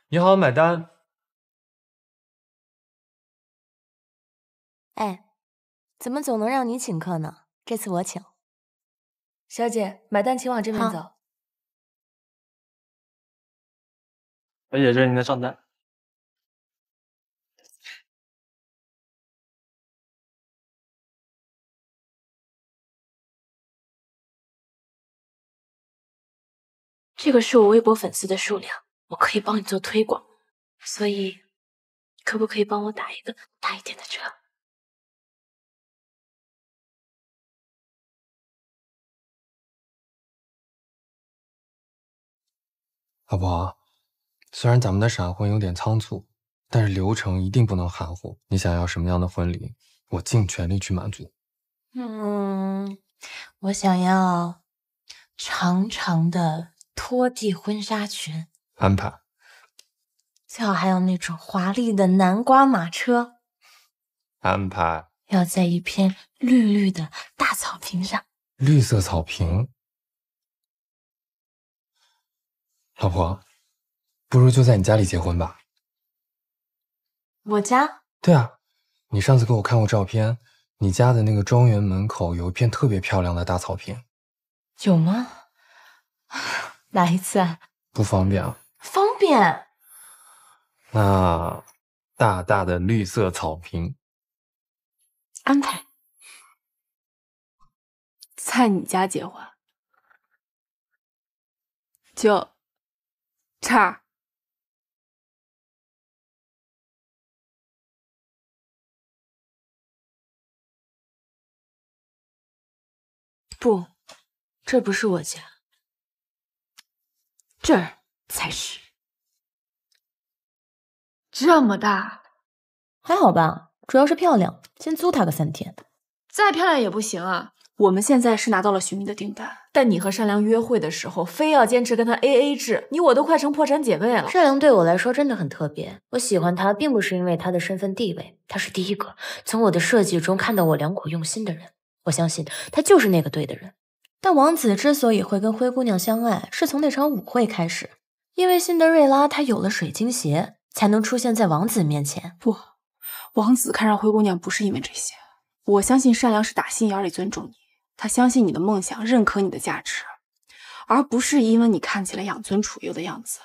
你好，买单。哎，怎么总能让你请客呢？这次我请。小姐，买单请往这边走。小姐，这是您的账单。这个是我微博粉丝的数量，我可以帮你做推广，所以可不可以帮我打一个大一点的折？老婆，虽然咱们的闪婚有点仓促，但是流程一定不能含糊。你想要什么样的婚礼，我尽全力去满足。我想要长长的拖地婚纱裙，安排。最好还有那种华丽的南瓜马车，安排。要在一片绿绿的大草坪上。绿色草坪。老婆，不如就在你家里结婚吧。我家？对啊，你上次给我看过照片，你家的那个庄园门口有一片特别漂亮的大草坪。有吗？哪一次啊？不方便啊。方便。那大大的绿色草坪。安排。在你家结婚？就这儿？不，这不是我家，这儿才是。这么大？还好吧，主要是漂亮，先租它个3天。再漂亮也不行啊！我们现在是拿到了徐宓的订单，但你和善良约会的时候，非要坚持跟他 AA 制，你我都快成破产姐妹了。善良对我来说真的很特别，我喜欢他并不是因为他的身份地位，他是第一个从我的设计中看到我良苦用心的人。我相信他就是那个对的人。但王子之所以会跟灰姑娘相爱，是从那场舞会开始，因为辛德瑞拉她有了水晶鞋，才能出现在王子面前。不，王子看上灰姑娘不是因为这些。我相信善良是打心眼里尊重你，他相信你的梦想，认可你的价值，而不是因为你看起来养尊处优的样子。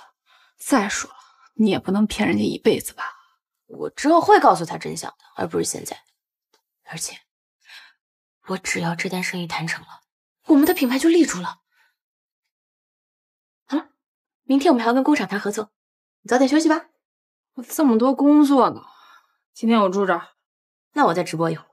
再说了，你也不能骗人家一辈子吧？我之后会告诉他真相的，而不是现在。而且，我只要这单生意谈成了，我们的品牌就立住了。好了，明天我们还要跟工厂谈合作，你早点休息吧。我这么多工作呢，今天我住这儿。那我再直播一会儿。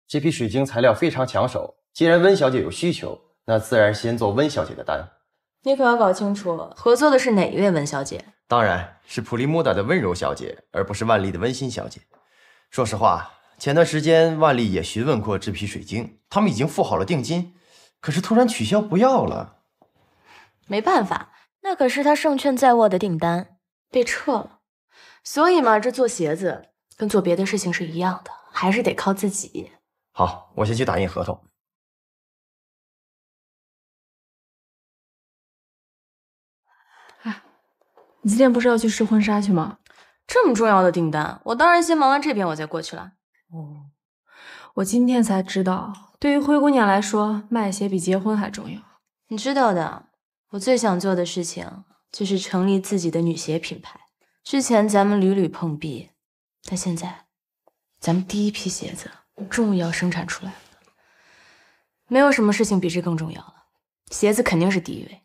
这批水晶材料非常抢手，既然温小姐有需求，那自然先做温小姐的单。你可要搞清楚，合作的是哪一位温小姐？当然是普利莫达的温柔小姐，而不是万丽的温馨小姐。说实话，前段时间万丽也询问过这批水晶，他们已经付好了定金，可是突然取消不要了。没办法，那可是他胜券在握的订单，被撤了。所以嘛，这做鞋子跟做别的事情是一样的，还是得靠自己。好，我先去打印合同。你今天不是要去试婚纱去吗？这么重要的订单，我当然先忙完这边，我再过去了。哦，我今天才知道，对于灰姑娘来说，卖鞋比结婚还重要。你知道的，我最想做的事情就是成立自己的女鞋品牌。之前咱们屡屡碰壁，但现在咱们第一批鞋子终于要生产出来了。没有什么事情比这更重要了，鞋子肯定是第一位。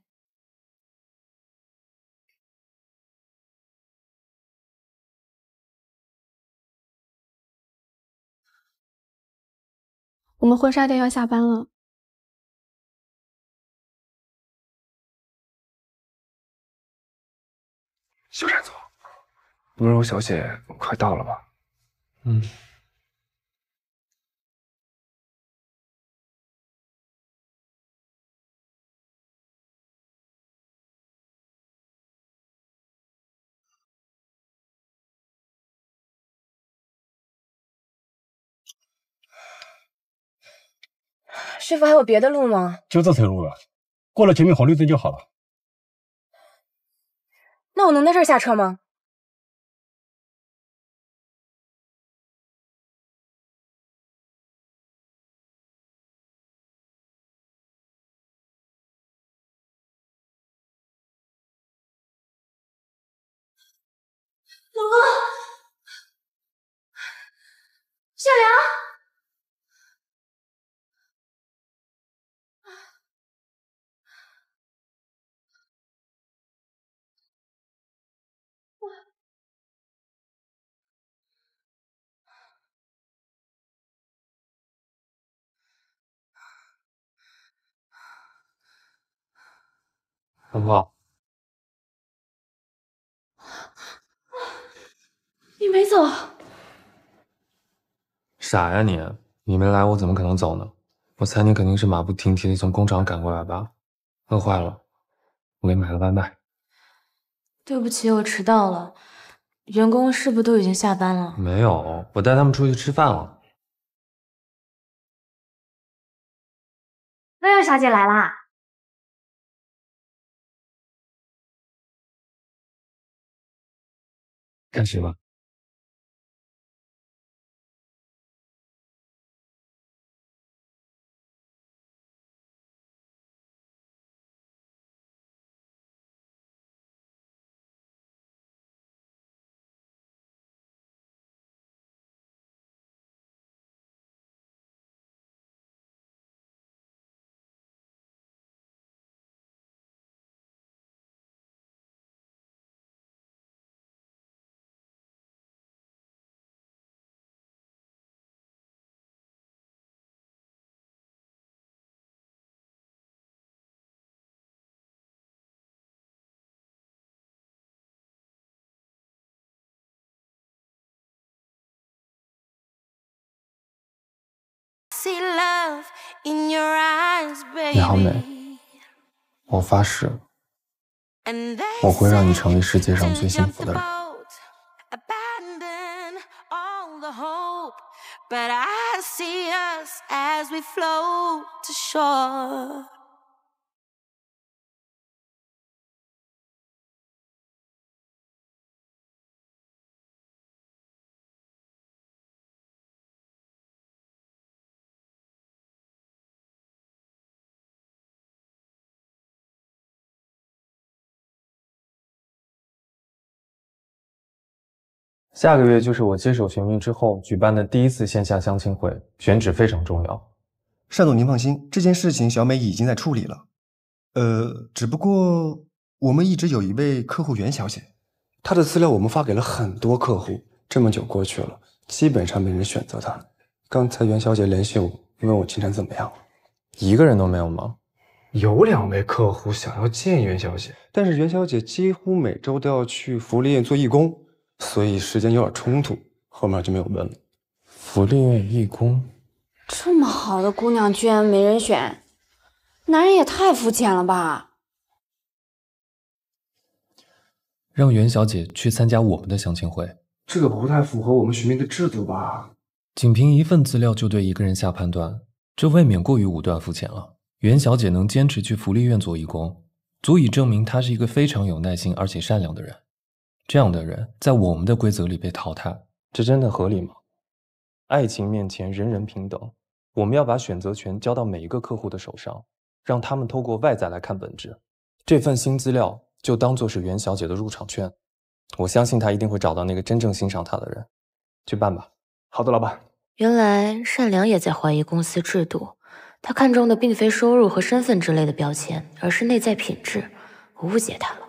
我们婚纱店要下班了。修缮组，温柔小姐快到了吧？嗯。师傅还有别的路吗？就这条路了，过了前面红绿灯就好了。那我能在这儿下车吗？老公，夏良。很好。你没走？傻呀你！你没来，我怎么可能走呢？我猜你肯定是马不停蹄地从工厂赶过来吧？饿坏了，我给你买了外卖。对不起，我迟到了。员工是不是都已经下班了？没有，我带他们出去吃饭了。温柔小姐来啦！开始吧。你好美，我发誓，我会让你成为世界上最幸福的人。But I see us as we float to shore.下个月就是我接手寻觅之后举办的第一次线下相亲会，选址非常重要。单总，您放心，这件事情小美已经在处理了。只不过我们一直有一位客户袁小姐，她的资料我们发给了很多客户，这么久过去了，基本上没人选择她。刚才袁小姐联系我，问我进展怎么样了。一个人都没有吗？有2位客户想要见袁小姐，但是袁小姐几乎每周都要去福利院做义工。所以时间有点冲突，后面就没有问了。福利院义工，这么好的姑娘居然没人选，男人也太肤浅了吧！让袁小姐去参加我们的相亲会，这个不太符合我们寻觅的制度吧？仅凭一份资料就对一个人下判断，这未免过于武断肤浅了。袁小姐能坚持去福利院做义工，足以证明她是一个非常有耐心而且善良的人。这样的人在我们的规则里被淘汰，这真的合理吗？爱情面前人人平等，我们要把选择权交到每一个客户的手上，让他们透过外在来看本质。这份新资料就当作是袁小姐的入场券，我相信她一定会找到那个真正欣赏她的人。去办吧。好的，老板。原来善良也在怀疑公司制度，他看中的并非收入和身份之类的标签，而是内在品质。我误解他了。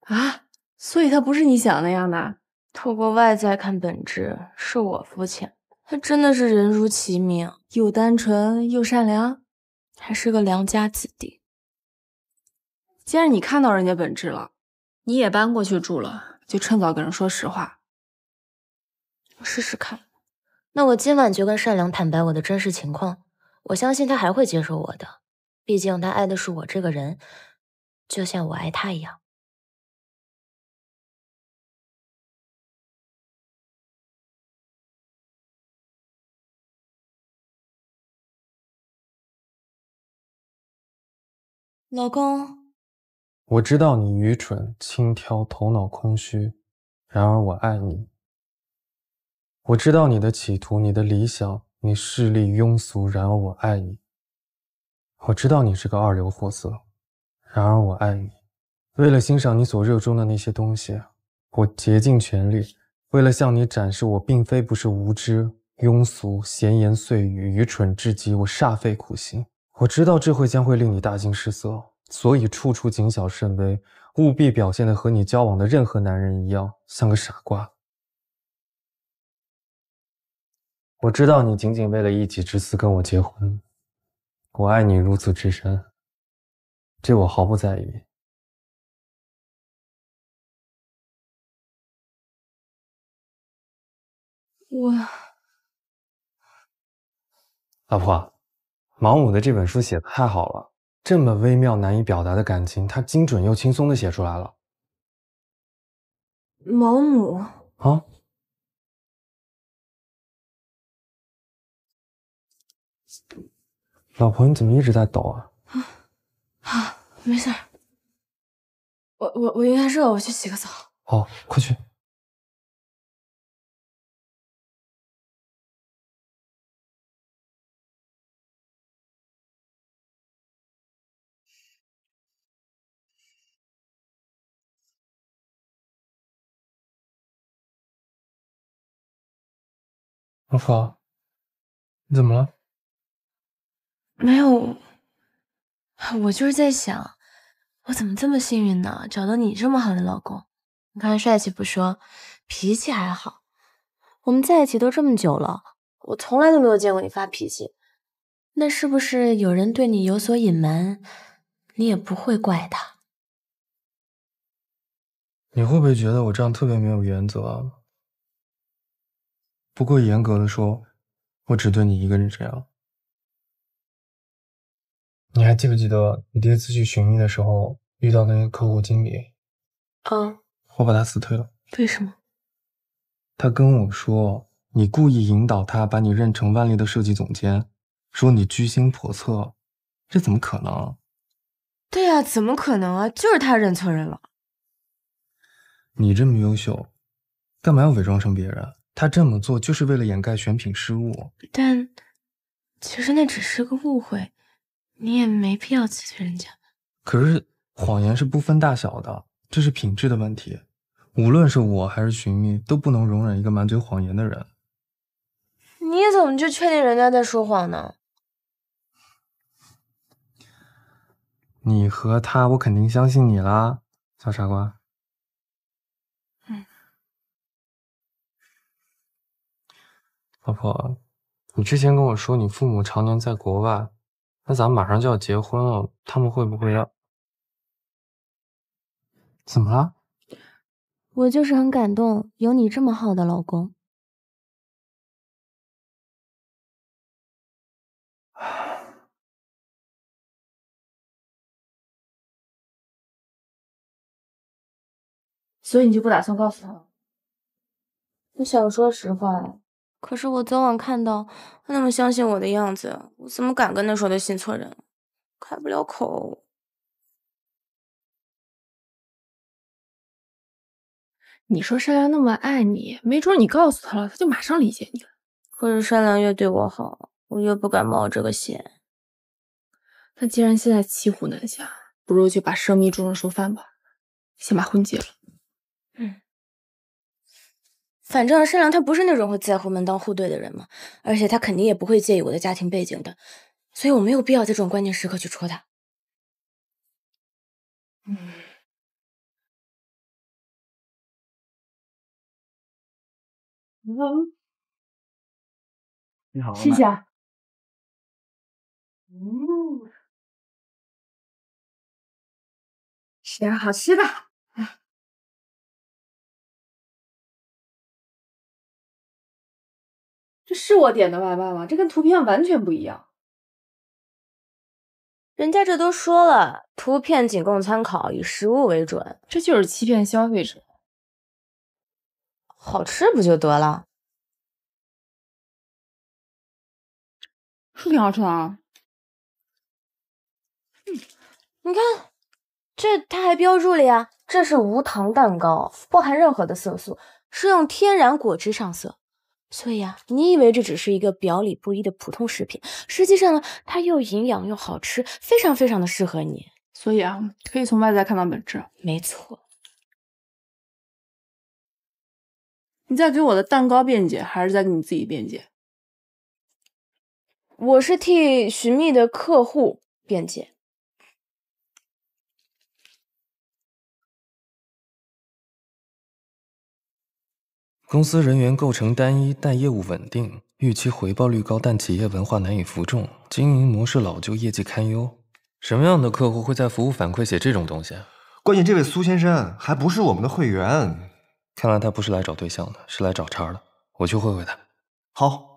啊，所以他不是你想那样的。透过外在看本质，是我肤浅。他真的是人如其名，又单纯又善良，还是个良家子弟。既然你看到人家本质了，你也搬过去住了，就趁早跟人说实话。我试试看。那我今晚就跟善良坦白我的真实情况，我相信他还会接受我的，毕竟他爱的是我这个人，就像我爱他一样。老公，我知道你愚蠢、轻佻、头脑空虚，然而我爱你。我知道你的企图、你的理想，你势利庸俗，然而我爱你。我知道你是个二流货色，然而我爱你。为了欣赏你所热衷的那些东西，我竭尽全力，为了向你展示我并非不是无知、庸俗、闲言碎语、愚蠢至极，我煞费苦心。我知道这将会令你大惊失色，所以处处谨小慎微，务必表现得和你交往的任何男人一样，像个傻瓜。我知道你仅仅为了一己之私跟我结婚，我爱你如此之深，这我毫不在意。老婆，毛姆的这本书写得太好了，这么微妙难以表达的感情，他精准又轻松地写出来了。毛姆啊？老婆，你怎么一直在抖啊？没事儿。我有点热，我去洗个澡。好，快去。老婆，你怎么了？没有，我就是在想，我怎么这么幸运呢？找到你这么好的老公。你看帅气不说，脾气还好。我们在一起都这么久了，我从来都没有见过你发脾气。那是不是有人对你有所隐瞒，你也不会怪他？你会不会觉得我这样特别没有原则啊？不过严格的说，我只对你一个人这样。你还记不记得你第一次去寻觅的时候遇到的那个客户经理？我把他辞退了。为什么？他跟我说，你故意引导他把你认成万丽的设计总监，说你居心叵测，这怎么可能？对呀，怎么可能啊？就是他认错人了。你这么优秀，干嘛要伪装成别人？他这么做就是为了掩盖选品失误。但其实那只是个误会，你也没必要辞退人家。可是谎言是不分大小的，这是品质的问题。无论是我还是寻觅，都不能容忍一个满嘴谎言的人。你怎么就确定人家在说谎呢？你和他，我肯定相信你啦，小傻瓜。老婆，你之前跟我说你父母常年在国外，那咱们马上就要结婚了，他们会不会要……怎么了？我就是很感动，有你这么好的老公。所以你就不打算告诉他？我想说实话呀，可是我早晚看到他那么相信我的样子，我怎么敢跟他说他信错人了？开不了口。你说善良那么爱你，没准你告诉他了，他就马上理解你了。可是善良越对我好，我越不敢冒这个险。那既然现在骑虎难下，不如就把生米煮成熟饭吧，先把婚结了。反正善良他不是那种会在乎门当户对的人嘛，而且他肯定也不会介意我的家庭背景的，所以我没有必要在这种关键时刻去戳他。你好，谢谢啊。吃点好吃的。这是我点的外卖吗？这跟图片完全不一样。人家这都说了，图片仅供参考，以实物为准。这就是欺骗消费者。好吃不就得了？是挺好吃的啊。你看，这它还标注了呀，这是无糖蛋糕，不含任何的色素，是用天然果汁上色。所以啊，你以为这只是一个表里不一的普通食品，实际上呢，它又营养又好吃，非常非常的适合你。所以啊，可以从外在看到本质。没错。你在给我的蛋糕辩解，还是在给你自己辩解？我是替寻觅的客户辩解。公司人员构成单一，但业务稳定，预期回报率高，但企业文化难以服众，经营模式老旧，业绩堪忧。什么样的客户会在服务反馈写这种东西啊？关键这位苏先生还不是我们的会员，看来他不是来找对象的，是来找茬的。我去会会他。好。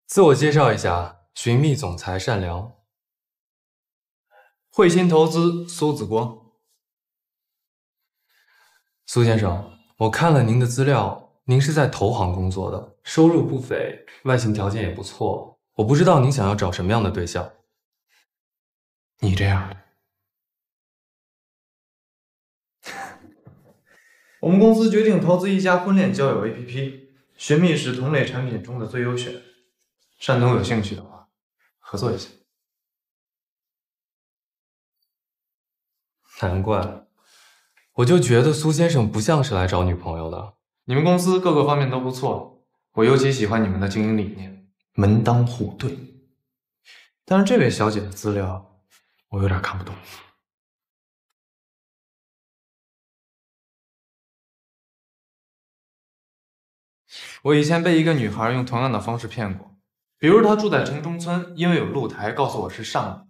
自我介绍一下，寻觅总裁善良，汇鑫投资苏子光。苏先生，我看了您的资料，您是在投行工作的，收入不菲，外形条件也不错。我不知道您想要找什么样的对象。你这样的。我们公司决定投资一家婚恋交友 APP， 寻觅是同类产品中的最优选。单总有兴趣的话，合作一下。难怪，我就觉得苏先生不像是来找女朋友的。你们公司各个方面都不错，我尤其喜欢你们的经营理念，门当户对。但是这位小姐的资料，我有点看不懂。我以前被一个女孩用同样的方式骗过。比如他住在城中村，因为有露台，告诉我是上门，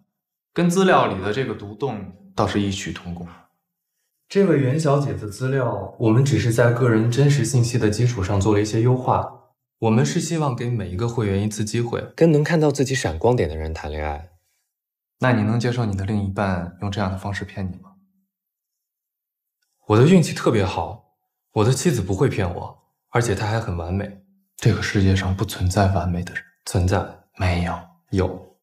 跟资料里的这个独栋倒是异曲同工。这位袁小姐的资料，我们只是在个人真实信息的基础上做了一些优化。我们是希望给每一个会员一次机会，跟能看到自己闪光点的人谈恋爱。那你能接受你的另一半用这样的方式骗你吗？我的运气特别好，我的妻子不会骗我，而且她还很完美。这个世界上不存在完美的人。存在。没有。有。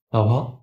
老婆，